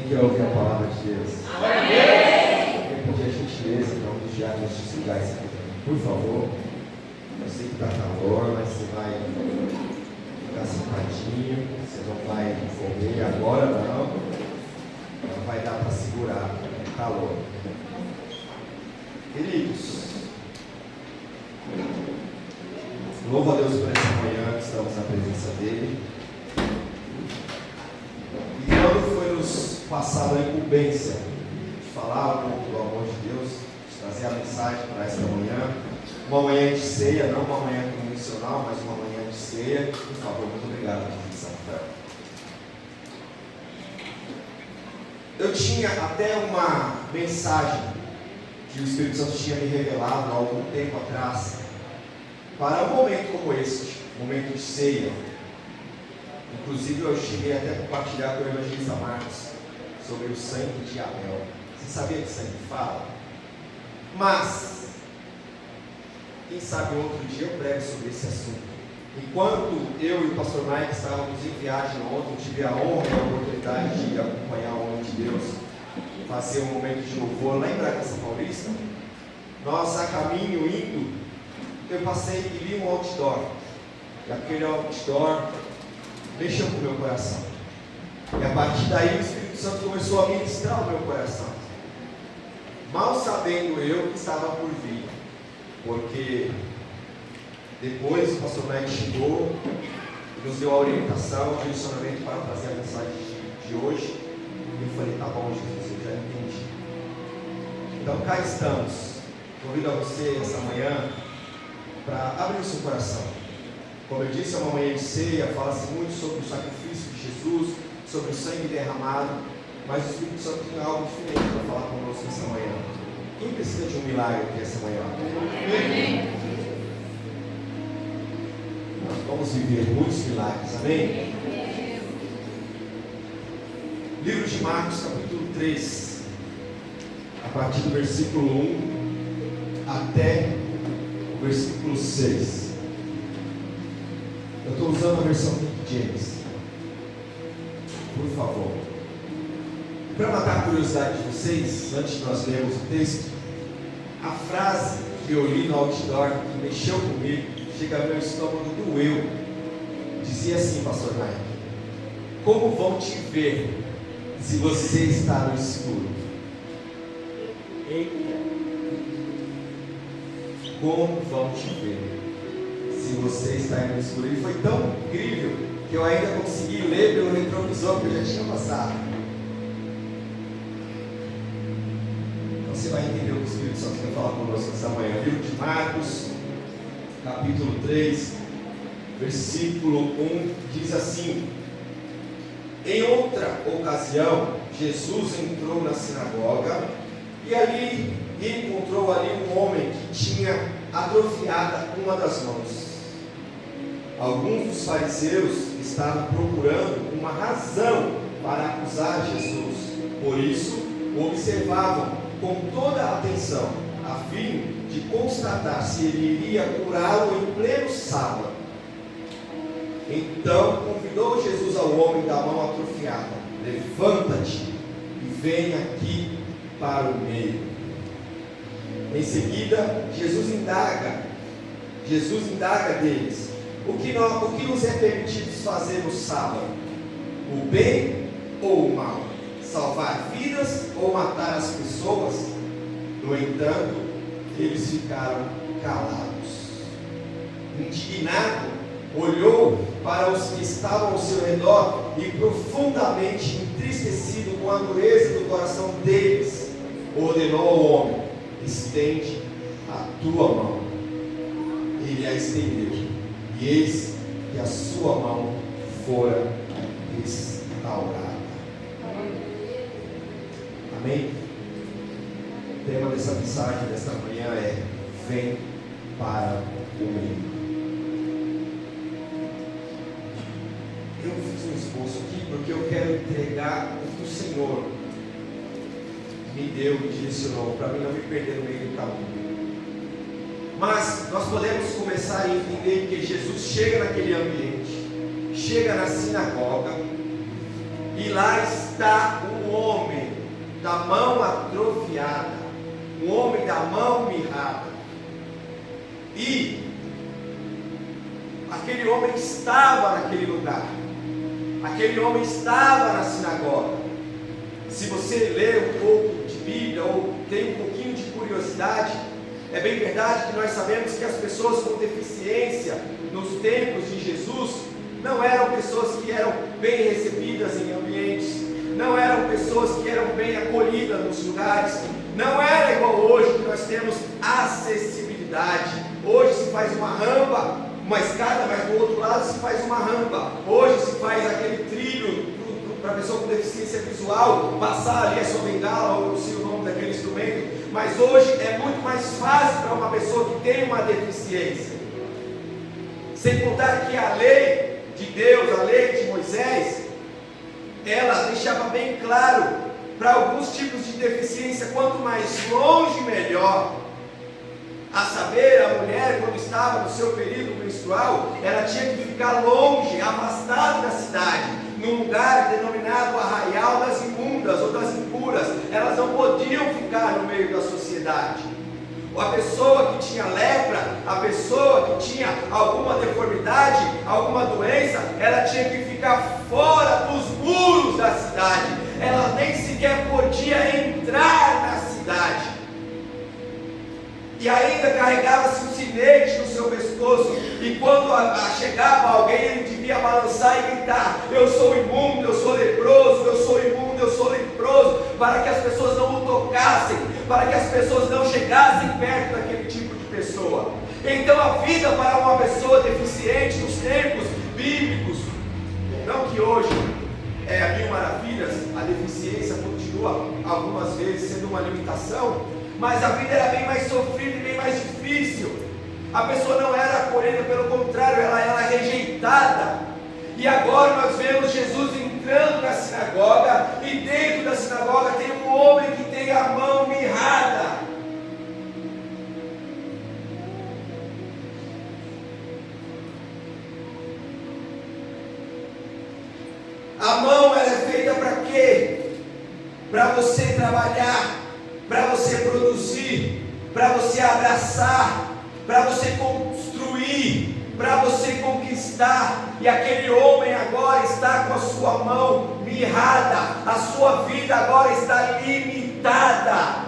Quem quer ouvir a palavra de Deus? Amém! Eu pedi a gentileza para um dos diáconos desligar esse aqui, por favor. Eu sei que está calor, mas você vai ficar sentadinho, você não vai correr agora, não vai dar para segurar o calor. Queridos, louvo a Deus por essa manhã que estamos na presença dEle. E quando foi nos passada a incumbência de falar um pouco do amor de Deus, de trazer a mensagem para esta manhã, uma manhã de ceia, não uma manhã convencional, mas uma manhã de ceia, por favor, muito obrigado, Samuel. Eu tinha até uma mensagem que o Espírito Santo tinha me revelado há algum tempo atrás, para um momento como este, momento de ceia. Inclusive eu cheguei até a compartilhar com o evangelista Marcos sobre o sangue de Abel. Você sabia que sangue fala? Mas, quem sabe outro dia eu prego sobre esse assunto. Enquanto eu e o pastor Mike estávamos em viagem ontem, eu tive a honra e a oportunidade de acompanhar o homem de Deus fazer um momento de louvor lá em Bragança Paulista. Nós, a caminho, indo, eu passei e li um outdoor. E aquele outdoor mexeu com o meu coração. E a partir daí o Espírito Santo começou a ministrar o meu coração. Mal sabendo eu que estava por vir. Porque depois o pastor Mike chegou e nos deu a orientação, o direcionamento para trazer a mensagem de hoje. E eu falei, tá bom, Jesus, eu já entendi. Então cá estamos. Convido a você essa manhã para abrir o seu coração. Como eu disse, é uma manhã de ceia, fala-se muito sobre o sacrifício de Jesus, sobre o sangue derramado, mas o Espírito Santo tem algo diferente para falar conosco essa manhã. Quem precisa de um milagre aqui essa manhã? Amém? Nós vamos viver muitos milagres, amém? Livro de Marcos, capítulo 3, a partir do versículo 1 até o versículo 6. Eu estou usando a versão King James. Por favor. Para matar a curiosidade de vocês, antes de nós lermos o texto, a frase que eu li no outdoor, que mexeu comigo, chega ao meu estômago, doeu. Dizia assim, pastor Mike: como vão te ver se você está no escuro? Como vão te ver se você está no escuro? E foi tão incrível que eu ainda consegui ler pelo retrovisor que eu já tinha passado. Então você vai entender o que o Espírito Santo quer falar conosco essa manhã. Livro de Marcos, capítulo 3, versículo 1, diz assim: em outra ocasião, Jesus entrou na sinagoga e ali encontrou ali um homem que tinha atrofiada uma das mãos. Alguns dos fariseus estavam procurando uma razão para acusar Jesus. Por isso, o observavam com toda a atenção, a fim de constatar se ele iria curá-lo em pleno sábado. Então convidou Jesus ao homem da mão atrofiada: levanta-te e vem aqui para o meio. Em seguida, Jesus indaga deles: o que nos é permitido fazer no sábado? O bem ou o mal? Salvar vidas ou matar as pessoas? No entanto, eles ficaram calados. Indignado, olhou para os que estavam ao seu redor e, profundamente entristecido com a dureza do coração deles, ordenou ao homem: estende a tua mão. Ele a estendeu, e eis que a sua mão fora restaurada. Amém? O tema dessa mensagem desta manhã é: vem para o meio. Eu fiz um esforço aqui porque eu quero entregar o que o Senhor me deu, me direcionou, para mim não me perder no meio do caminho. Mas nós podemos começar a entender que Jesus chega naquele ambiente, chega na sinagoga, e lá está um homem da mão atrofiada, um homem da mão mirrada. E aquele homem estava naquele lugar, aquele homem estava na sinagoga. Se você ler um pouco de Bíblia ou tem um pouquinho de curiosidade, é bem verdade que nós sabemos que as pessoas com deficiência nos tempos de Jesus não eram pessoas que eram bem recebidas em ambientes, não eram pessoas que eram bem acolhidas nos lugares, não era igual hoje que nós temos acessibilidade. Hoje se faz uma rampa, uma escada, mas do outro lado se faz uma rampa. Hoje se faz aquele trilho para a pessoa com deficiência visual passar ali a sua bengala, ou eu não sei o nome daquele instrumento, mas hoje é muito mais fácil para uma pessoa que tem uma deficiência. Sem contar que a lei de Deus, a lei de Moisés, ela deixava bem claro para alguns tipos de deficiência, quanto mais longe melhor. A saber, a mulher, quando estava no seu período menstrual, ela tinha que ficar longe, afastada da cidade, num lugar denominado Arraial das Imundas ou das Impuras. Elas não podiam ficar no meio da sociedade. A pessoa que tinha lepra, a pessoa que tinha alguma deformidade, alguma doença, ela tinha que ficar fora dos muros da cidade. Ela nem sequer podia entrar na cidade. E ainda carregava-se um sinete no seu pescoço, e quando chegava alguém, ele devia balançar e gritar: eu sou imundo, eu sou leproso, eu sou imundo, eu sou leproso, para que as pessoas não o tocassem, para que as pessoas não chegassem perto daquele tipo de pessoa. Então a vida para uma pessoa deficiente nos tempos bíblicos, não que hoje é a mil maravilhas, a deficiência continua algumas vezes sendo uma limitação, mas a vida era bem mais sofrida e bem mais difícil. A pessoa não era acolhida, pelo contrário, ela era rejeitada. E agora nós vemos Jesus entrando na sinagoga, e dentro da sinagoga tem um homem que tem a mão mirrada. A mão ela é feita para quê? Para você trabalhar, para você produzir, para você abraçar, para você construir, para você conquistar. E aquele homem agora está com a sua mão mirrada, a sua vida agora está limitada.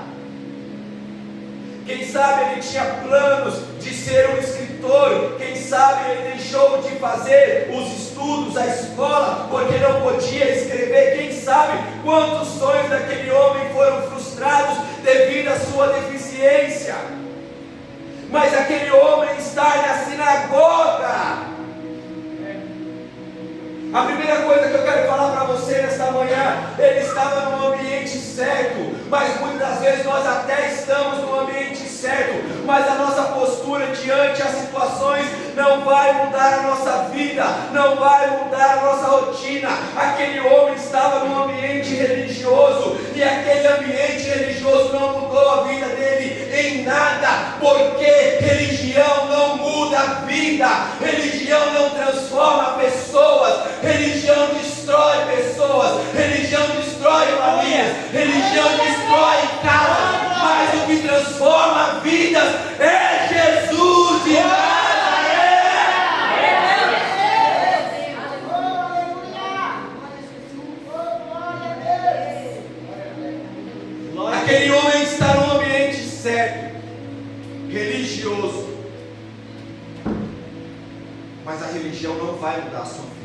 Quem sabe ele tinha planos de ser um escritor, quem sabe ele deixou de fazer os estudos, a escola, porque não podia escrever. Quem sabe quantos sonhos daquele homem foram frustrados devido à sua deficiência. Mas aquele homem está na sinagoga. A primeira coisa que eu quero falar para você nesta manhã, ele estava no ambiente certo, mas muitas das vezes nós até estamos no ambiente certo, mas a nossa postura diante as situações não vai mudar a nossa vida, não vai mudar a nossa rotina. Aquele homem estava no ambiente religioso, e aquele ambiente religioso não mudou a vida dele em nada, porque religião não muda a vida, religião não transforma pessoas, religião destrói pessoas, religião destrói famílias, religião destrói casas, mas o que transforma vidas é Jesus de Nazaré. Aquele homem está no ambiente certo, religioso, mas a religião não vai mudar a sua vida.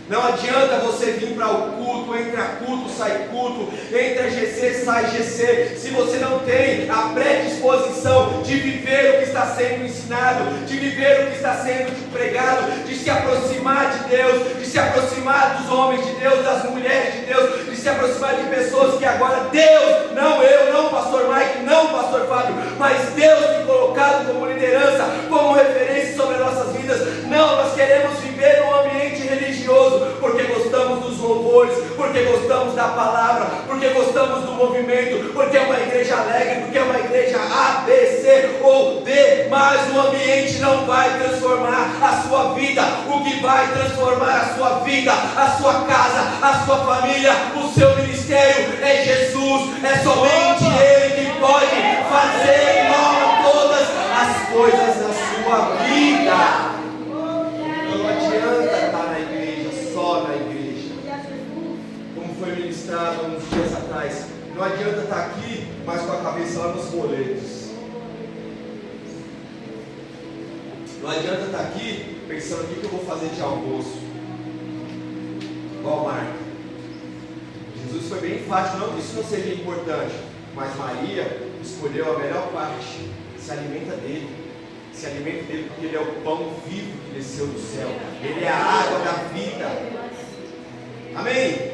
Não adianta você vir para o culto, entra culto, sai culto, entra GC, sai GC, se você não tem a predisposição de viver o que está sendo ensinado, de viver o que está sendo pregado, de se aproximar de Deus, de se aproximar dos homens de Deus, das mulheres de Deus, de se aproximar de pessoas que agora Deus, não eu, não pastor Mike, não pastor Fábio, mas Deus tem colocado como liderança, como referência sobre as nossas vidas. Não, nós queremos viver num ambiente religioso, porque gostamos dos louvores, porque gostamos da palavra, porque gostamos do movimento, porque é uma igreja alegre, porque é uma igreja A, B, C ou D, mas o ambiente não vai transformar a sua vida. O que vai transformar a sua vida, a sua casa, a sua família, o seu ministério é Jesus. É somente Ele que pode fazer nova todas as coisas da sua vida. Não adianta estar na igreja, só na igreja, como foi ministrado uns dias atrás. Não adianta estar aqui, mas com a cabeça lá nos boletos. Não adianta estar aqui pensando o que eu vou fazer de almoço. Igual Marta. Jesus foi bem enfático, não que isso não seja importante, mas Maria escolheu a melhor parte. Se alimenta dele. Se alimenta dele porque ele é o pão vivo que desceu do céu. Ele é a água da vida. Amém?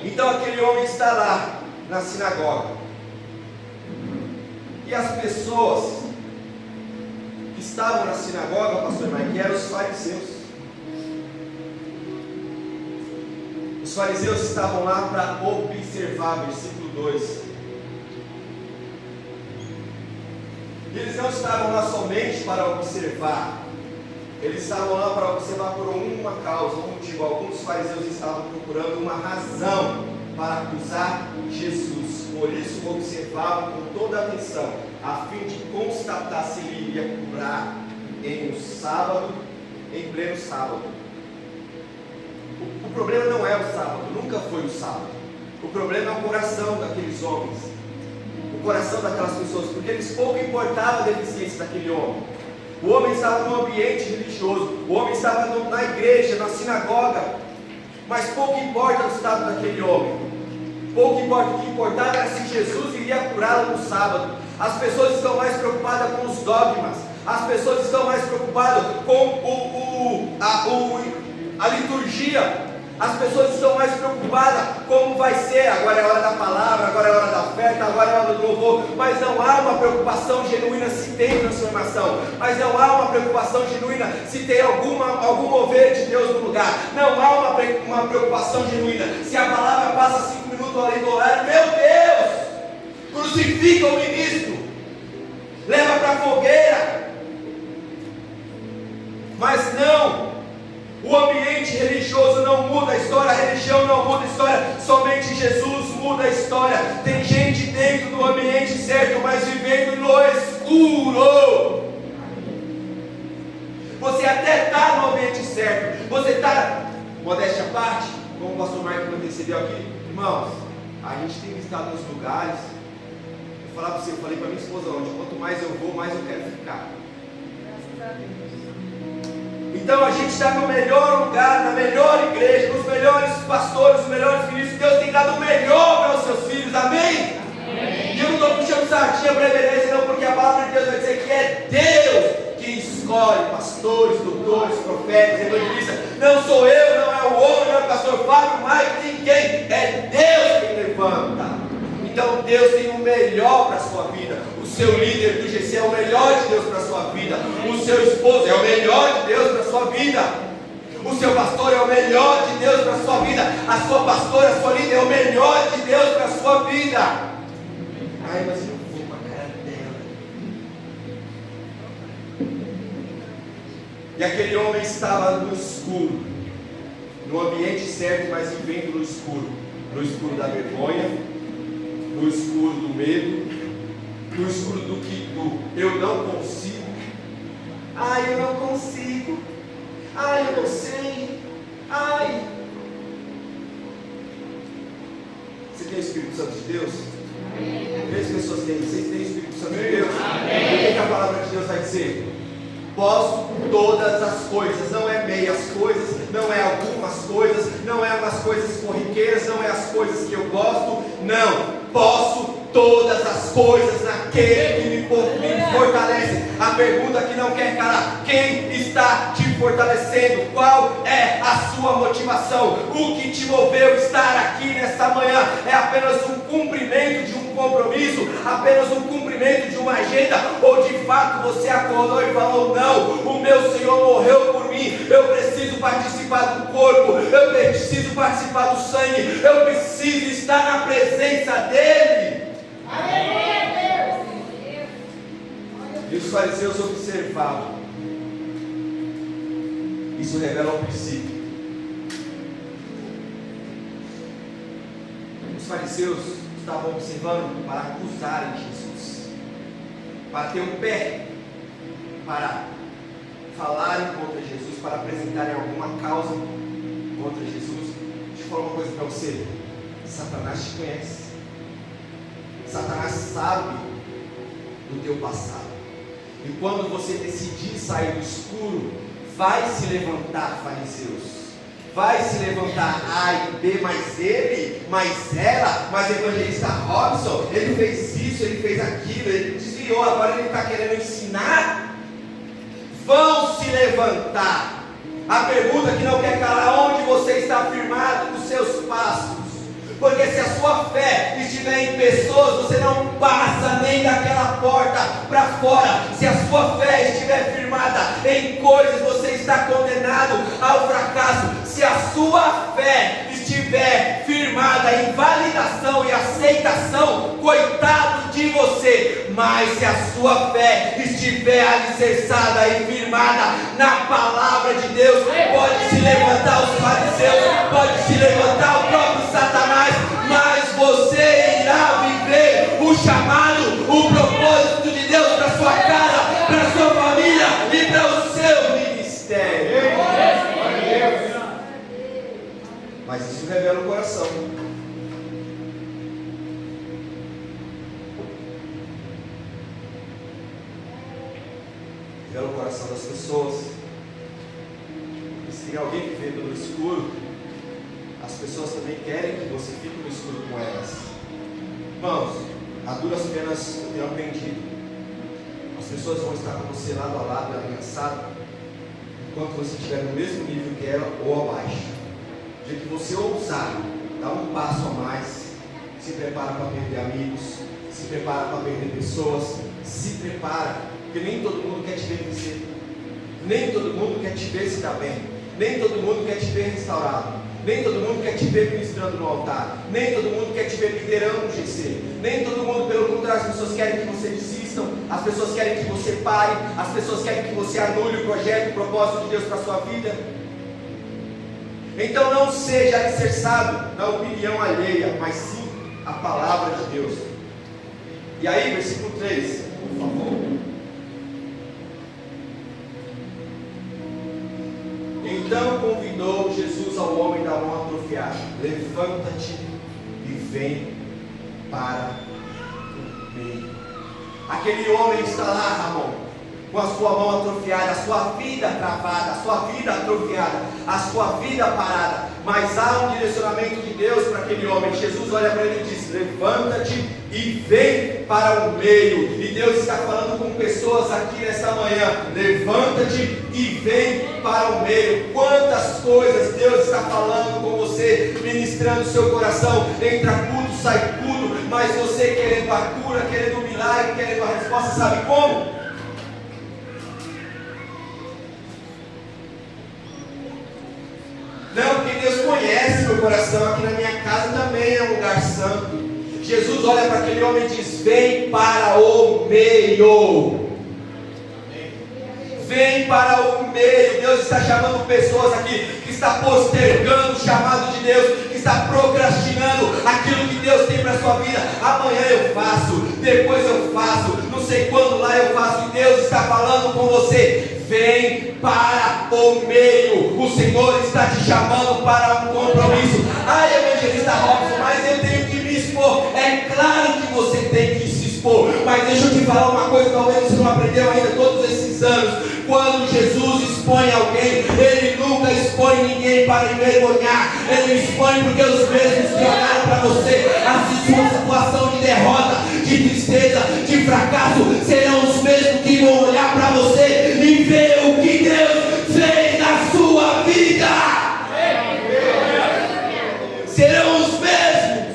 Então aquele homem está lá na sinagoga. E as pessoas que estavam na sinagoga, pastor Mike, eram os fariseus. Os fariseus estavam lá para observar, versículo 2. Eles não estavam lá somente para observar. Eles estavam lá para observar por uma causa, um motivo. Alguns fariseus estavam procurando uma razão para acusar Jesus. Por isso observavam com toda a atenção, a fim de constatar se ele iria curar em um sábado, em pleno sábado. O problema não é o sábado, nunca foi o sábado. O problema é o coração daqueles homens, o coração daquelas pessoas, porque eles pouco importavam a deficiência daquele homem. O homem estava no ambiente religioso, o homem estava na igreja, na sinagoga, mas pouco importa o estado daquele homem. Pouco importa, o que importava era se Jesus iria curá-lo no sábado. As pessoas estão mais preocupadas com os dogmas, as pessoas estão mais preocupadas com a liturgia. As pessoas estão mais preocupadas como vai ser. Agora é hora da palavra, agora é hora da oferta, agora é hora do louvor. Mas não há uma preocupação genuína se tem transformação. Mas não há uma preocupação genuína se tem algum mover de Deus no lugar. Não há uma preocupação genuína se a palavra passa 5 minutos além do horário. Meu Deus! Crucifica o ministro, leva para a fogueira. Mas não. O ambiente religioso não muda a história, a religião não muda a história, somente Jesus muda a história. Tem gente dentro do ambiente certo, mas vivendo no escuro. Você até está no ambiente certo, você está, modéstia à parte, como o pastor Marcos antecedeu aqui, irmãos, a gente tem visitado nos lugares. Vou falar para você, eu falei para minha esposa ontem, quanto mais eu vou, mais eu quero ficar. Graças a Deus. Então a gente está no melhor lugar, na melhor igreja, nos melhores pastores, os melhores ministros. Deus tem dado o melhor para os seus filhos, amém? Amém. E eu não estou puxando sardinha para evidência, não, porque a palavra de Deus vai dizer que é Deus que escolhe pastores, doutores, profetas, evangelistas. Não sou eu, não é o homem, não é o pastor Fábio, Mike, ninguém. É Deus quem levanta. Então Deus tem o melhor para a sua vida. O seu líder do GC é o melhor de Deus para a sua vida. O seu esposo é o melhor de Deus para a sua vida. O seu pastor é o melhor de Deus para a sua vida. A sua pastora, a sua líder é o melhor de Deus para a sua vida. Ai, mas eu vou para a cara dela. E aquele homem estava no escuro, no ambiente certo, mas vivendo no escuro da vergonha, no escuro do medo, no escuro do eu não consigo. Ai, eu não consigo. Ai, eu não sei. Ai. Você tem o Espírito Santo de Deus? Amém. 3 pessoas têm. Vocês têm o Espírito Santo de Deus? Amém. O que a palavra de Deus vai dizer? Posso todas as coisas, não é meias coisas, não é algumas coisas, não é umas coisas corriqueiras, não é as coisas que eu gosto, não, posso todas as coisas naquele que me fortalece. A pergunta que não quer calar: quem está te fortalecendo? Qual é a sua motivação? O que te moveu estar aqui nesta manhã é apenas um cumprimento de um compromisso, apenas um cumprimento de uma agenda, ou de fato você acordou e falou: não, o meu Senhor morreu por mim, eu preciso participar do corpo, eu preciso participar do sangue, eu preciso precisa estar na presença dEle. E os fariseus observavam. Isso revela um princípio. Os fariseus estavam observando para acusarem Jesus, para ter um pé, para falarem contra Jesus, para apresentarem alguma causa contra Jesus. Deixa eu falar uma coisa para você: Satanás te conhece, Satanás sabe do teu passado, e quando você decidir sair do escuro, vai se levantar fariseus, vai se levantar A e B, mas ele, mas ela, mas o evangelista Robson, ele fez isso, ele fez aquilo, ele desviou, agora ele está querendo ensinar. Vão se levantar. A pergunta que não quer calar: onde você está firmado nos seus passos? Porque se a sua fé estiver em pessoas, você não passa nem daquela porta para fora. Se a sua fé estiver firmada em coisas, você está condenado ao fracasso. Se a sua fé estiver firmada em validação e aceitação, coitado de você. Mas se a sua fé estiver alicerçada e firmada na palavra de Deus, pode se levantar os fariseus, pode se levantar o próprio Satanás, mas você irá viver o chamado, o propósito de Deus para sua casa, para sua família e para o seu ministério. Mas isso revela o coração. Revela o coração das pessoas. E se tem alguém vivendo no escuro, as pessoas também querem que você fique no escuro com elas. Irmãos, a duras penas eu tenho aprendido. As pessoas vão estar com você lado a lado, aliançado, enquanto você estiver no mesmo nível que ela ou abaixo. O dia que você ousar dar um passo a mais, se prepara para perder amigos, se prepara para perder pessoas, se prepara, porque nem todo mundo quer te ver vencer, nem todo mundo quer te ver se dar bem, nem todo mundo quer te ver restaurado, nem todo mundo quer te ver ministrando no altar, nem todo mundo quer te ver liderando um GC, nem todo mundo, pelo contrário, as pessoas querem que você desistam, as pessoas querem que você pare, as pessoas querem que você anule o projeto, o propósito de Deus para a sua vida. Então não seja alicerçado na opinião alheia, mas sim a palavra de Deus. E aí, versículo 3, por favor. Então convidou Jesus ao homem da mão atrofiada: levanta-te e vem para o meio. Aquele homem está lá, Ramon, com a sua mão atrofiada, a sua vida travada, a sua vida atrofiada, a sua vida parada. Mas há um direcionamento de Deus para aquele homem. Jesus olha para ele e diz: levanta-te e vem para o meio. E Deus está falando com pessoas aqui nessa manhã: levanta-te e vem para o meio. Quantas coisas Deus está falando com você, ministrando o seu coração. Entra culto, sai culto, mas você querendo a cura, querendo o milagre, querendo a resposta, sabe como? Não, porque Deus conhece meu coração. Aqui na minha casa também é um lugar santo. Jesus olha para aquele homem e diz: vem para o meio. Vem para o meio. Deus está chamando pessoas aqui que está postergando o chamado de Deus, que está procrastinando aquilo que Deus tem para a sua vida. Amanhã eu faço, depois eu faço, não sei quando lá eu faço. E Deus está falando com você: vem para o meio. O Senhor está te chamando para um compromisso. Ai, evangelista Robson, mas eu tenho que me expor. É claro que você tem que se expor, mas deixa eu te falar uma coisa, talvez você não aprendeu ainda todos esses anos. Quando Jesus expõe alguém, Ele nunca expõe ninguém para envergonhar. Ele expõe porque os mesmos que olharam para você, assistir uma situação de derrota, de tristeza, de fracasso, serão os mesmos que vão olhar para você e ver o que Deus fez na sua vida. Serão os mesmos.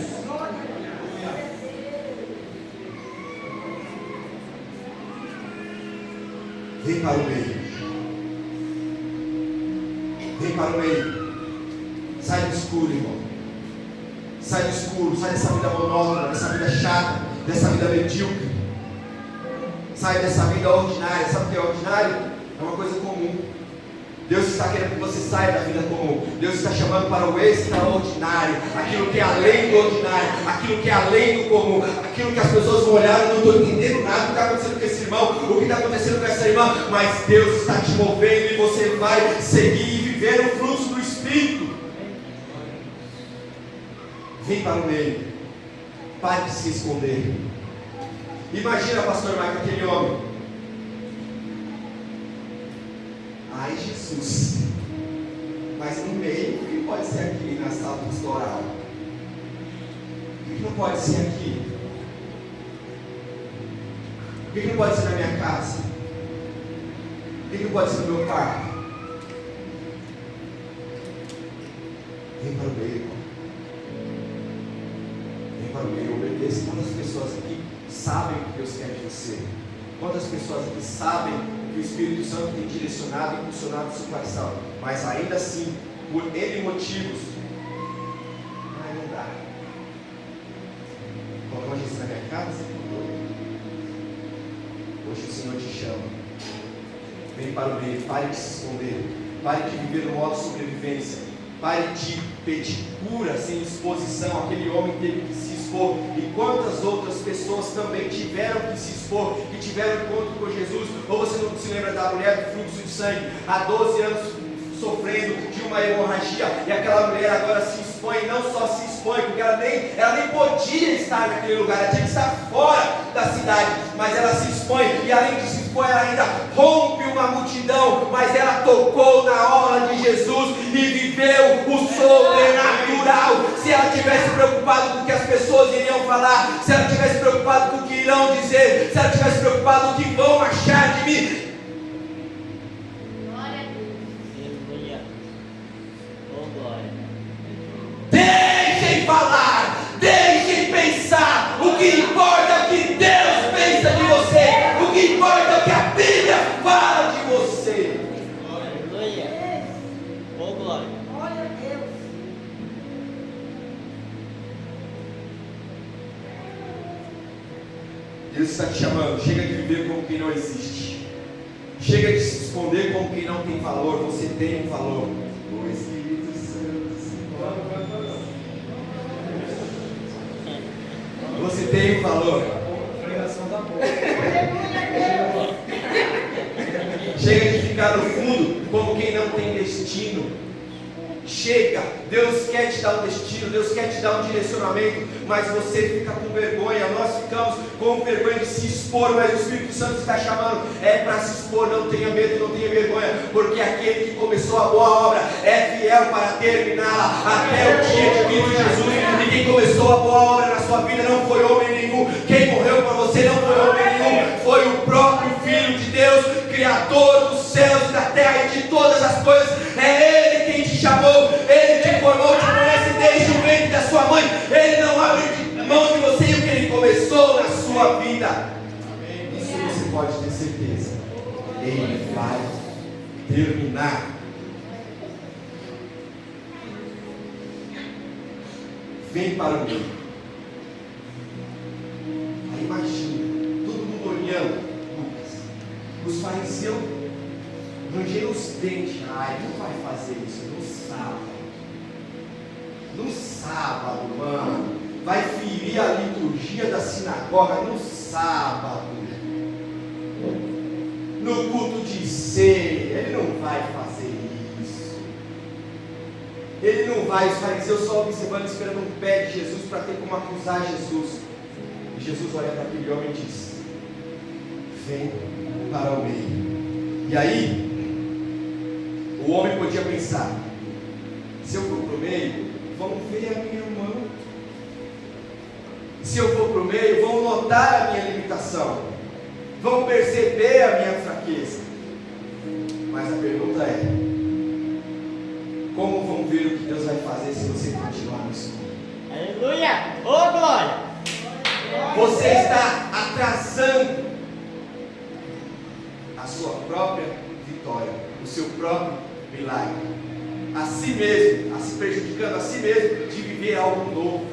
Vem para o meio. Vem para o meio. Sai do escuro, irmão. Sai do escuro, sai dessa vida monótona, dessa vida chata, dessa vida medíocre. Sai dessa vida ordinária. Sabe o que é ordinário? É uma coisa comum. Deus está querendo que você saia da vida comum. Deus está chamando para o extraordinário, aquilo que é além do ordinário, aquilo que é além do comum, aquilo que as pessoas vão olhar e não estou entendendo nada do que está acontecendo com esse irmão, o que está acontecendo com essa irmã, mas Deus está te movendo e você vai seguir e viver o fluxo do Espírito. Vem para o meio, pare de se esconder. Imagina, pastor Mike, aquele homem. Ai, Jesus, mas no meio, o que pode ser aqui na sala pastoral? O que não pode ser aqui? O que não pode ser na minha casa? O que não pode ser no meu quarto? Vem para o meio, irmão. Vem para o meio, obedeça. Quantas pessoas aqui sabem o que Deus quer de você? Quantas pessoas aqui sabem que o Espírito Santo tem direcionado e impulsionado o seu coração, mas ainda assim, por N motivos, não dá. Como eu disse na minha casa, hoje o Senhor te chama. Vem para o meio, pare de se esconder, pare de viver no modo sobrevivência, pare de pedir cura sem exposição. Aquele homem teve que se expor, e quantas outras pessoas também tiveram que se expor, que tiveram encontro com Jesus. Ou você não se lembra da mulher do fluxo de sangue, há 12 anos sofrendo de uma hemorragia, e aquela mulher agora se expõe, não só se expõe, porque ela nem podia estar naquele lugar, ela tinha que estar fora da cidade, mas ela se expõe, e além de se expor, ela ainda rompe uma multidão, mas ela tocou na orla de Jesus e viveu o sobrenatural. Se ela tivesse preocupado com o que as pessoas iriam falar, se ela tivesse preocupado com o que irão dizer, se ela tivesse preocupado com o que vão achar de mim, deixem falar, deixem pensar. O que importa é o que Deus pensa de você. O que importa é o que a Bíblia fala de você. Aleluia. Oh, glória. Glória a Deus. Deus está te chamando. Chega de viver como quem não existe. Chega de se esconder como quem não tem valor. Você tem um valor. O Espírito Santo. Você tem um valor. Chega de ficar no fundo como quem não tem destino. Chega, Deus quer te dar um destino, Deus quer te dar um direcionamento, mas você fica com vergonha. Nós ficamos com vergonha de se expor, mas o Espírito Santo está chamando, é para se expor. Não tenha medo, não tenha vergonha, porque aquele que começou a boa obra é fiel para terminá-la até o dia de Cristo Jesus. E quem começou a boa obra na sua vida não foi homem nenhum, quem morreu por você não foi homem nenhum, foi o próprio Filho de Deus, Criador dos céus e da terra e de todas as coisas. É Ele quem te chamou, Ele te formou, te conhece desde o ventre da sua mãe. Ele não abre mão de você e o que Ele começou na sua vida. Isso você pode ter certeza. Ele vai terminar. Vem para o meio. Aí imagina, todo mundo olhando, Lucas, os fariseus rangeram os dentes. Ai, não vai fazer isso no sábado. No sábado, mano. Vai ferir a liturgia da sinagoga no sábado. No culto de ceia. Ele não vai fazer isso. Ele não vai. Os fariseus só observando, esperando um pé de Jesus para ter como acusar Jesus. E Jesus olha para aquele homem e diz: vem para o meio. E aí o homem podia pensar: se eu for para o meio, vão ver a minha mão. Se eu for para o meio, vão notar a minha limitação, vão perceber a minha fraqueza. Mas a pergunta é: como vão ver o que Deus vai fazer se você continuar no escuro? Aleluia! Oh, glória! Você está atrasando a sua própria vitória, o seu próprio milagre, a si mesmo, a se prejudicando a si mesmo de viver algo novo.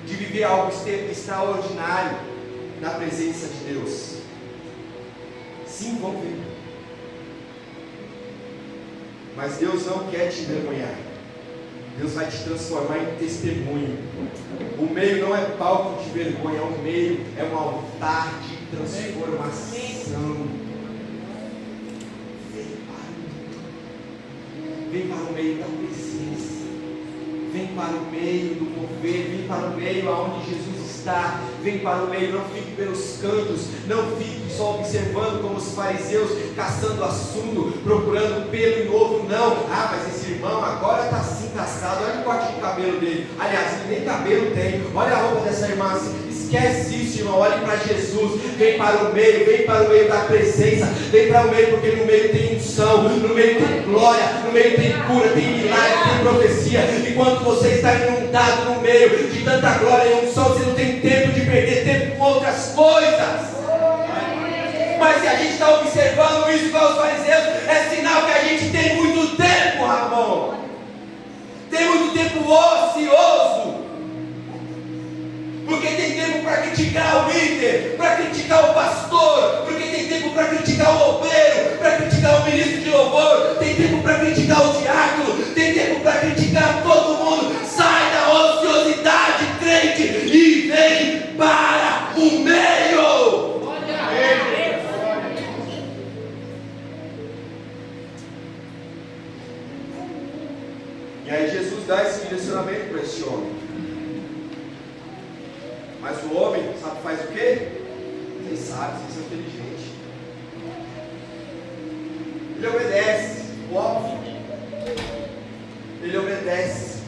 de viver algo extraordinário na presença de Deus. Sim, vão ver. Mas Deus não quer te envergonhar. Deus vai te transformar em testemunho. O meio não é palco de vergonha, o meio é um altar de transformação. Vem para o meio da presença. Vem para o meio do mover. Vem para o meio aonde Jesus está. Vem para o meio, não fique pelos cantos. Não fique só observando como os fariseus, caçando assunto, procurando pelo em ovo. Não, mas esse irmão agora está assim caçado. Olha o corte de cabelo dele. Aliás, ele nem cabelo tem. Olha a roupa dessa irmã assim. Esquece isso, irmão. Olhe para Jesus. Vem para o meio da presença. Vem para o meio, porque no meio tem unção, no meio tem glória, no meio tem cura, tem milagre, tem profecia. Enquanto você está inundado no meio de tanta glória e unção, você não tem tempo de perder tempo com outras coisas. Mas se a gente está observando isso com os fariseus, é sinal que a gente tem muito tempo, Ramon. Tem muito tempo ocioso. Porque tem tempo para criticar o líder, para criticar o pastor, porque tem tempo para criticar o obreiro, para criticar o ministro de louvor, tem tempo para criticar o diácono, tem tempo para criticar todo mundo. Sai da ociosidade, crente, e vem para o meio. E aí Jesus dá esse direcionamento para esse homem. Mas o homem, sabe faz o quê? Vocês sabem, vocês são inteligentes. Ele obedece, óbvio. Ele obedece.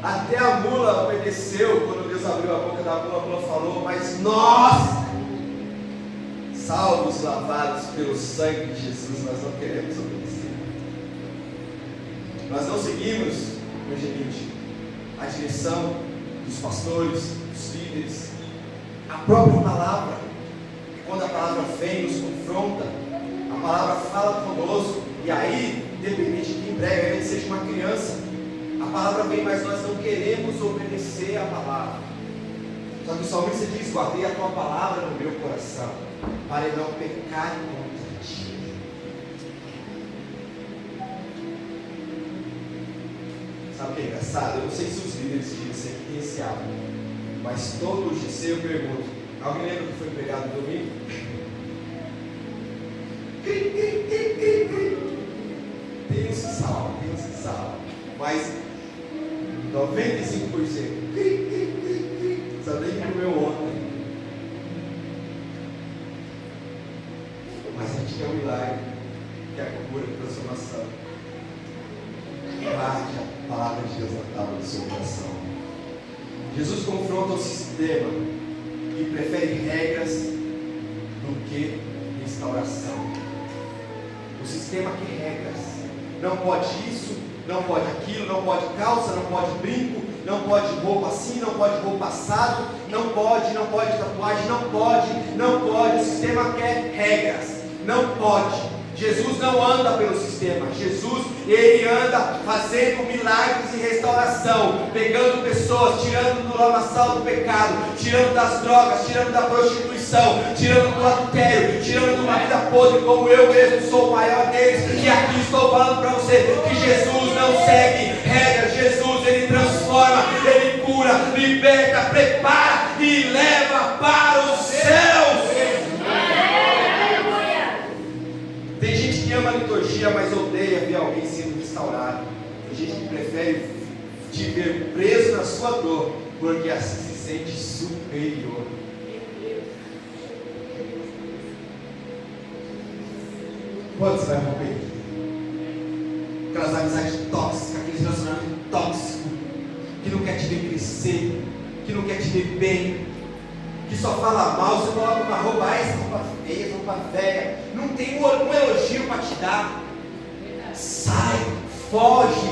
Até a mula obedeceu quando Deus abriu a boca da mula. A mula falou: mas nós, salvos, lavados pelo sangue de Jesus, nós não queremos obedecer. Nós não seguimos, meu gente, a direção dos pastores, dos líderes. A própria palavra, quando a palavra vem, nos confronta, a palavra fala conosco, e aí, independente de quem prega, ainda que seja uma criança, a palavra vem, mas nós não queremos obedecer a palavra. Só que o salmista diz: guardei a tua palavra no meu coração, para não pecar contra ti. Sabe o que é engraçado? Eu não sei se os líderes de GC aqui têm esse hábito. Mas todo o GC eu pergunto: alguém lembra que foi pregado no domingo? Tem uns que salvam, mas 95% sabe nem que comeu ontem. Mas a gente quer um milagre, quer a cura, a transformação. Guarde a palavra de Deus na tábua do seu coração. Jesus confronta o sistema que prefere regras do que restauração. O sistema que regras. Não pode isso, não pode aquilo, não pode calça, não pode brinco, não pode roupa assim, não pode roupa assado, não pode tatuagem, não pode. O sistema quer regras. Não pode. Jesus não anda pelo sistema. Jesus, ele anda fazendo milagres e restauração, pegando pessoas, tirando do lamaçal do pecado, tirando das drogas, tirando da prostituição, tirando do adultério, tirando de uma vida podre, como eu mesmo sou o maior deles. E aqui estou falando para você que Jesus não segue regras. Jesus, ele transforma, ele cura, liberta, prepara e leva para os céus. Tem gente que ama a liturgia, mas odeia ver alguém sendo restaurado. Tem gente que prefere te ver preso na sua dor, porque assim se sente superior. Quando você vai romper? Aquelas amizades tóxicas, aqueles relacionamentos tóxicos, que não quer te ver crescer, que não quer te ver bem, que só fala mal. Você coloca uma roupa, essa roupa feia, roupa velha, não tem um elogio para te dar. Sai, foge.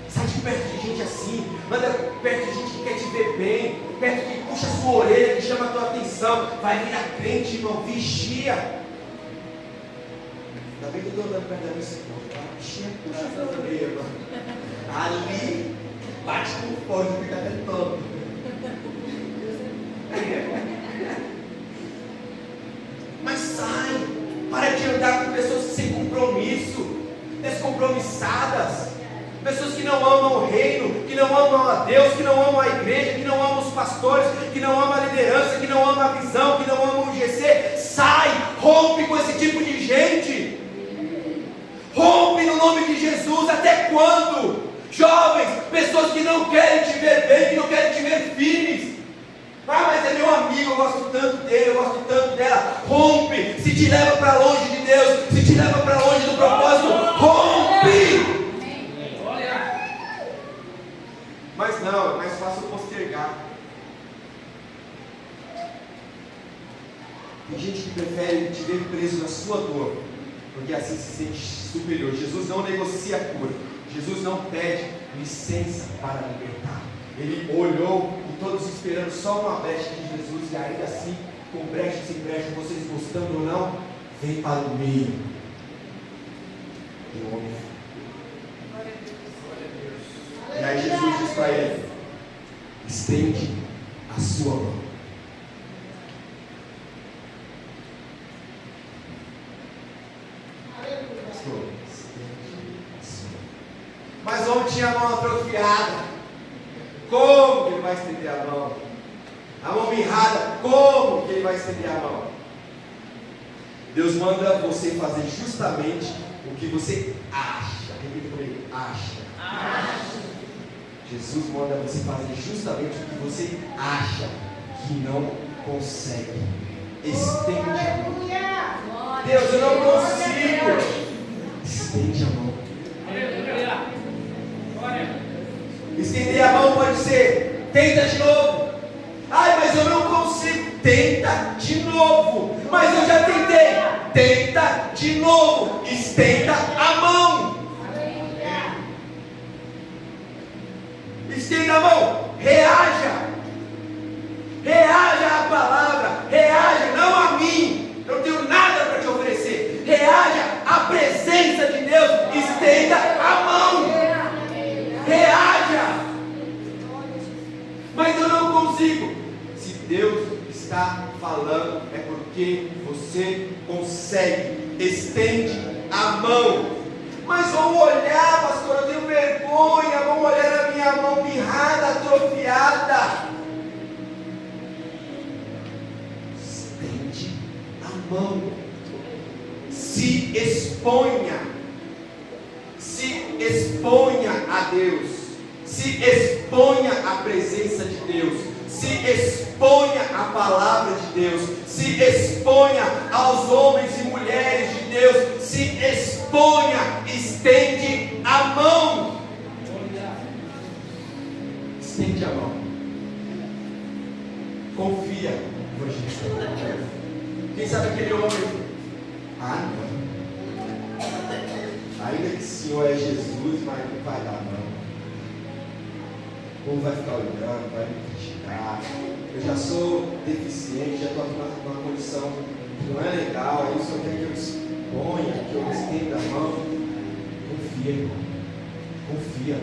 Sai de perto de gente assim, anda perto de gente que quer te ver bem, perto que puxa a sua orelha, que chama a tua atenção. Vai virar crente, irmão, vigia. Ainda bem que estou andando perto da minha esposa, a bichinha puxa a orelha, mano. Ali, bate com força, fica até todo. Mas sai, para de andar com pessoas sem compromisso, descompromissadas, pessoas que não amam o reino, que não amam a Deus, que não amam a igreja, que não amam os pastores, que não amam a liderança, que não amam a visão, que não amam o GC. Sai, rompe com esse tipo de gente. Rompe no nome de Jesus. Até quando? Jovens, pessoas que não querem te ver bem, que não querem te ver firmes. Ah, mas é meu amigo, eu gosto tanto dele, eu gosto tanto dela. Rompe. Se te leva para longe de Deus, se te leva para longe do propósito, rompe. Mas não, é mais fácil postergar. Tem gente que prefere te ver preso na sua dor, porque assim se sente superior. Jesus não negocia a cura. Jesus não pede licença para libertar. Ele olhou e todos esperando só uma brecha de Jesus, e ainda assim, com brecha sem brecha, vocês gostando ou não, vem para o meio. E o homem. E aí Jesus diz para ele: estende a sua mão. Pastor, estende a sua mão. Mas o homem tinha a mão atrofiada. Como que ele vai estender a mão? A mão mirrada, como que ele vai estender a mão? Deus manda você fazer justamente o que você acha. Repita comigo: acha. Jesus manda você fazer justamente o que você acha que não consegue. Estende a mão. Deus, eu não consigo. Estende a mão. Estender a mão pode ser: tenta de novo. Ai, mas eu não consigo. Tenta de novo. Mas eu já tentei. Tenta de novo. Estenda a mão. Estenda a mão. Reaja. Reaja à palavra. Reaja não a mim. Eu não tenho nada para te oferecer. Reaja à presença de Deus. Estenda a mão. Reaja. Mas eu não consigo. Se Deus está falando, é porque você consegue. Estende a mão. Mas vão olhar, pastor, eu tenho vergonha. Vão olhar a minha mão mirrada, atrofiada. Estende a mão. Se exponha. Se exponha a Deus. Se exponha à presença de Deus. Se exponha à palavra de Deus. Se exponha aos homens e mulheres de Deus. Se exponha. Estende a mão. Estende a mão. Confia. Quem sabe aquele homem? Ah, não. Ainda que o Senhor é Jesus, mas não vai dar não. O povo vai ficar olhando, vai me criticar. Eu já sou deficiente, já estou numa condição que não é legal. Aí o Senhor quer que eu exponha, que eu estenda a mão. Confia, irmão. Confia.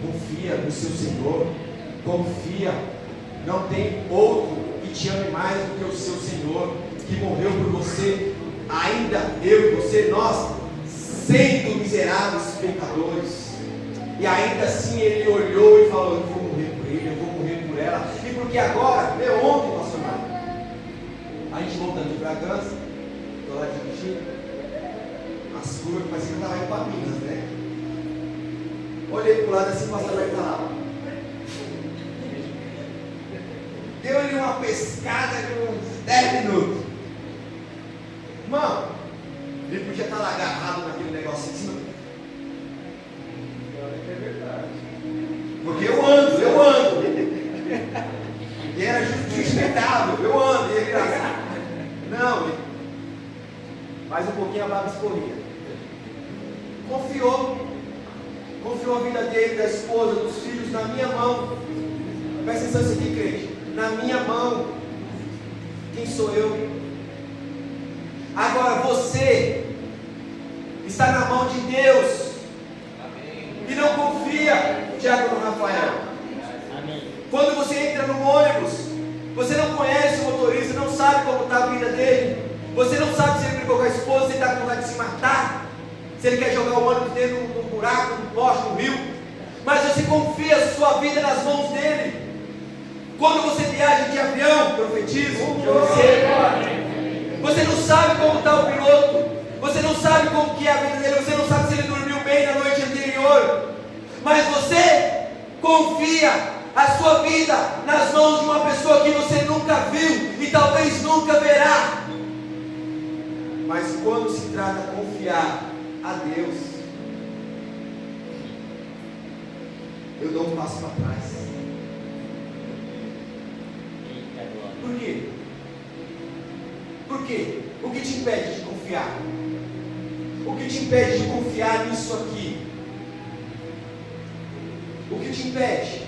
Confia no seu Senhor. Confia. Não tem outro que te ame mais do que o seu Senhor, que morreu por você. Ainda eu e você, nós, sendo miseráveis pecadores. E ainda assim ele olhou e falou: eu vou morrer por ele, eu vou morrer por ela. E porque agora, ontem, pastor Mário, a gente voltando de Bragança, estou lá dirigindo, as curvas, parecia que eu estava indo para Minas, né? Olhei para o lado assim, o pastor vai estar lá. Deu-lhe uma pescada de uns 10 minutos. Irmão, ele podia estar lá agarrado naquele negócio em cima. É verdade. Porque eu ando. E era justificável, eu ando. E ele era assim. Não, mais um pouquinho a baba escorria. Confiou a vida dele, da esposa, dos filhos na minha mão. Presta atenção nisso aqui, crente. Na minha mão. Quem sou eu? Agora você está na mão de Deus. E não confia, Diácono Rafael. Quando você entra no ônibus, você não conhece o motorista, não sabe como está a vida dele. Você não sabe se ele brigou com a esposa, se ele está com vontade de se matar, se ele quer jogar o ônibus dentro de um buraco, num poste, num rio. Mas você confia a sua vida nas mãos dele. Quando você viaja de avião, profetismo, você não sabe como está o piloto, você não sabe como que é a vida dele, você não sabe se ele dormiu bem na noite anterior, mas você confia a sua vida nas mãos de uma pessoa que você nunca viu e talvez nunca verá. Mas quando se trata de confiar a Deus, eu dou um passo para trás. Por quê? Por quê? O que te impede de confiar? O que te impede de confiar nisso aqui? O que te impede?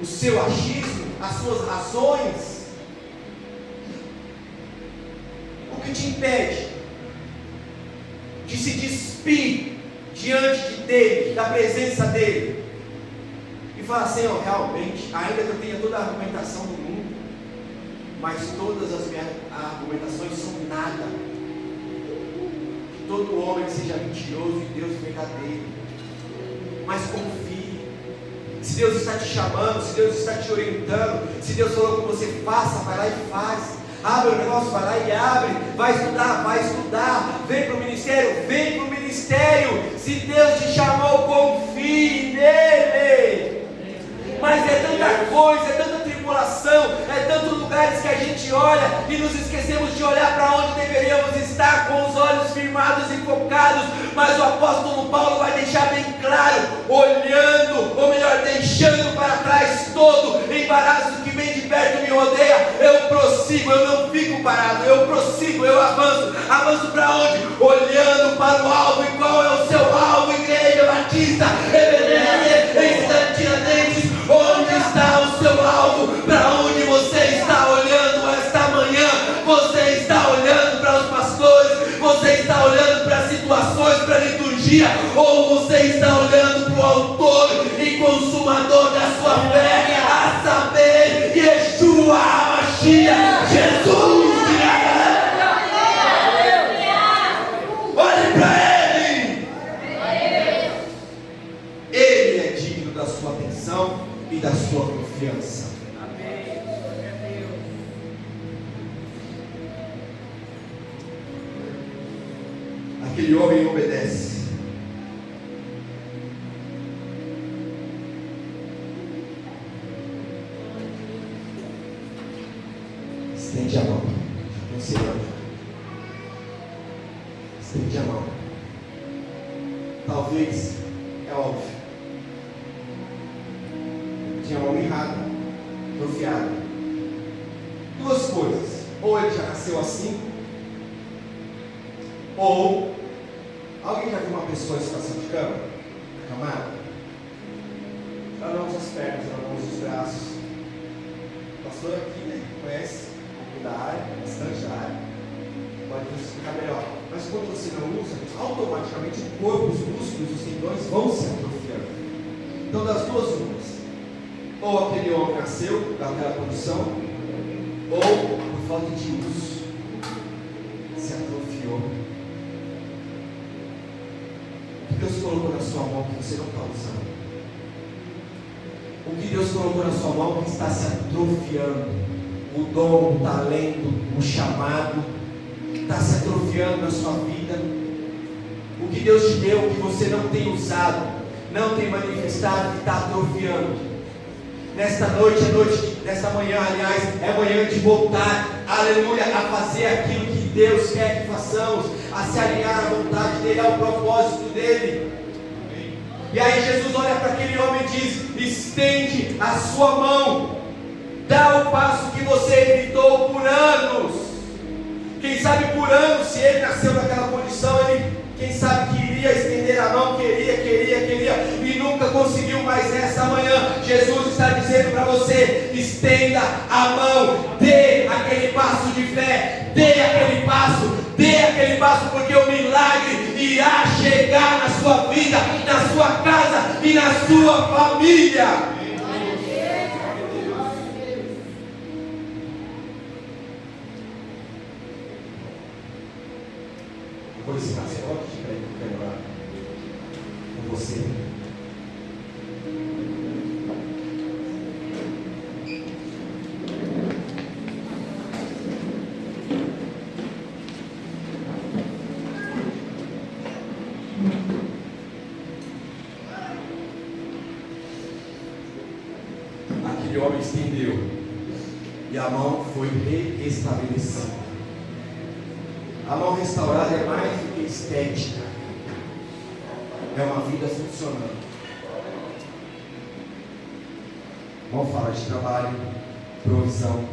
O seu achismo? As suas razões? O que te impede de se despir diante dele, da presença dele? E falar, Senhor, realmente, ainda que eu tenha toda a argumentação do mundo, mas todas as minhas argumentações são nada. Que todo homem seja mentiroso e Deus verdadeiro. Mas confie. Se Deus está te chamando, se Deus está te orientando, se Deus falou que você faça, vai lá e faz. Abre o negócio, vai lá e abre. Vai estudar. Vem para o ministério, vem para o ministério. Se Deus te chamou, confie nele. Mas é tanta coisa, é tanta tribulação, é tantos lugares que a gente olha e nos esquecemos de olhar para onde deveríamos estar, com os olhos firmados e focados. Mas o apóstolo Paulo vai deixar bem claro, olhando, ou melhor, deixando para trás todo embaraço que vem de perto me rodeia. Eu prossigo, eu não fico parado, eu prossigo, eu avanço. Avanço para onde? Olhando para o alvo. E qual é o seu alvo, Igreja Batista Ebenezer Instantinamente? Onde está o seu alvo? Para onde você está olhando esta manhã? Você está olhando para os pastores? Você está olhando para situações, para a liturgia? Ou você está olhando para o autor e consumador da sua fé? A saber, Yeshua HaMashiach, Jesus! Olhe para Ele! Ele é digno da sua atenção e da sua confiança. Aquele homem obedece. Estende a mão. Não sei onde. Estende a mão. Talvez, é óbvio, tinha um homem errado, confiado. Duas coisas: ou ele já nasceu assim, ou alguém já viu uma pessoa em situação de cama, acamada? Ela não usa as pernas, ela não usa os braços. O pastor aqui, né, conhece um pouco da área, bastante da área, pode nos explicar melhor. Mas quando você não usa, automaticamente o corpo, os músculos, os tendões vão se atrofiando. Então, das duas umas: ou aquele homem nasceu daquela condição, ou por falta de uso se atrofiou. O que Deus colocou na sua mão que você não está usando? O que Deus colocou na sua mão que está se atrofiando? O dom, o talento, o chamado está se atrofiando na sua vida. O que Deus te deu que você não tem usado, não tem manifestado, que está atrofiando. Nesta noite, nesta manhã, aliás, é manhã de voltar, aleluia, a fazer aquilo que Deus quer que façamos, a se alinhar à vontade dEle, ao propósito dEle. E aí Jesus olha para aquele homem e diz: estende a sua mão, dá o passo que você evitou por anos. Quem sabe por anos, se ele nasceu naquela condição, ele, quem sabe, queria estender a mão, queria, e nunca conseguiu. Mas nessa manhã, Jesus está dizendo para você: estenda a mão, dê aquele passo de fé, dê aquele passo, dê aquele porque o milagre irá chegar na sua vida, na sua casa e na sua família. Vou ensinar, você pode de pé, eu quero orar com você. Aquele homem estendeu e a mão foi reestabelecida. A mão restaurada é mais do que estética, é uma vida funcionando. Vamos falar de trabalho, provisão,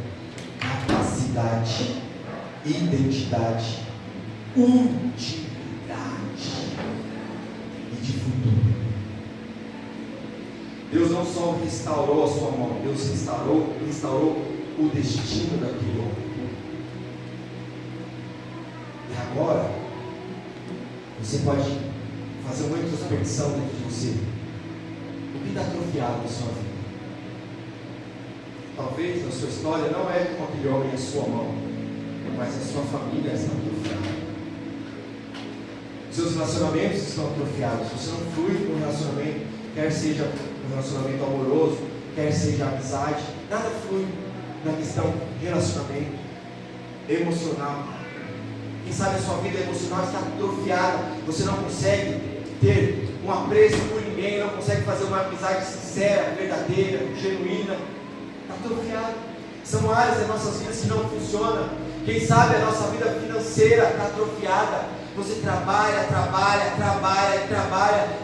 capacidade, identidade, utilidade e de futuro. Deus não só restaurou a sua mão, Deus restaurou o destino daquele homem. E agora, você pode fazer uma introspecção dentro de você. O que está atrofiado na sua vida? Talvez a sua história não é com aquele homem em sua mão, mas a sua família está atrofiada. Seus relacionamentos estão atrofiados. Você não flui com um relacionamento, quer seja um relacionamento amoroso, quer seja amizade, nada flui na questão relacionamento emocional. Quem sabe a sua vida emocional está atrofiada, você não consegue ter um apreço por ninguém, não consegue fazer uma amizade sincera, verdadeira, genuína, está atrofiado. São áreas das nossas vidas que não funcionam. Quem sabe a nossa vida financeira está atrofiada. Você trabalha,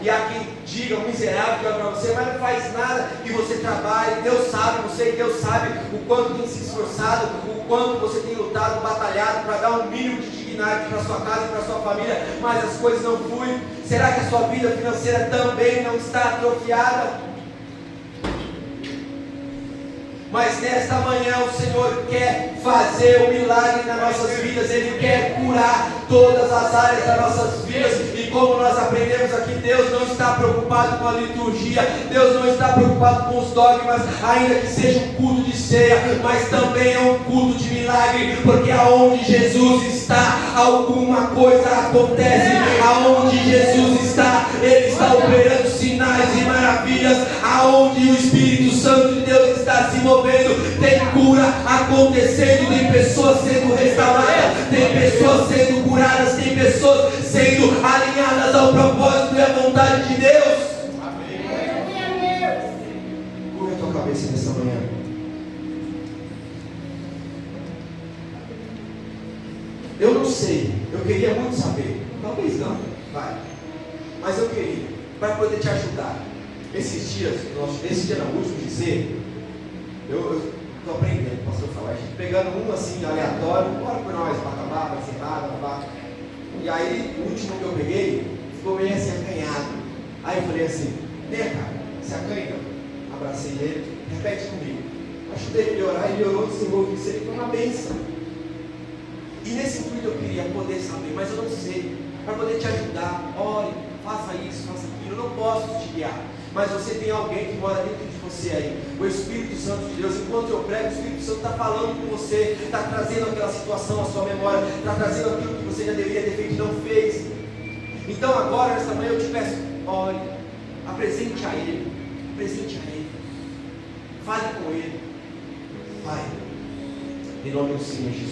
e há quem diga, um miserável que olha para você, mas não faz nada, e você trabalha, e Deus sabe, você e Deus sabe o quanto tem se esforçado, o quanto você tem lutado, batalhado para dar um mínimo de dignidade para sua casa e para sua família, mas as coisas não fluem. Será que a sua vida financeira também não está atrofiada? Mas nesta manhã o Senhor quer fazer um milagre nas nossas vidas. Ele quer curar todas as áreas das nossas vidas. E como nós aprendemos aqui, Deus não está preocupado com a liturgia, Deus não está preocupado com os dogmas, ainda que seja um culto de ceia, mas também é um culto de milagre, porque aonde Jesus está, alguma coisa acontece. Aonde Jesus está, Ele está operando sinais e maravilhas. Aonde o Espírito Santo de Deus está se movendo, tem cura acontecendo, tem pessoas sendo restauradas, tem pessoas sendo curadas, tem pessoas sendo alinhadas ao propósito e à vontade de Deus. Amém. Curva a tua cabeça nessa manhã. Eu não sei, eu queria muito saber, talvez não, vai, mas eu queria, para poder te ajudar. Esses dias, esse dia não, último dizer, eu estou aprendendo, pastor falar, a gente pegando um assim aleatório, bora por nós, para acabar, para encerrar, para. E aí, o último que eu peguei, ficou meio assim acanhado. Aí eu falei assim, vem cá, se acanha, abracei ele, repete comigo. Ajudei ele a orar, ele orou, desenvolveu isso, ele foi uma bênção. E nesse intuito eu queria poder saber, mas eu não sei, para poder te ajudar, ore, faça isso, faça aquilo, eu não posso te guiar. Mas você tem alguém que mora dentro de você aí, o Espírito Santo de Deus. Enquanto eu prego, o Espírito Santo está falando com você, está trazendo aquela situação à sua memória, está trazendo aquilo que você já deveria ter feito e não fez. Então agora, nesta manhã, eu te peço, ore, apresente a Ele, fale com Ele. Pai, em nome do Senhor Jesus,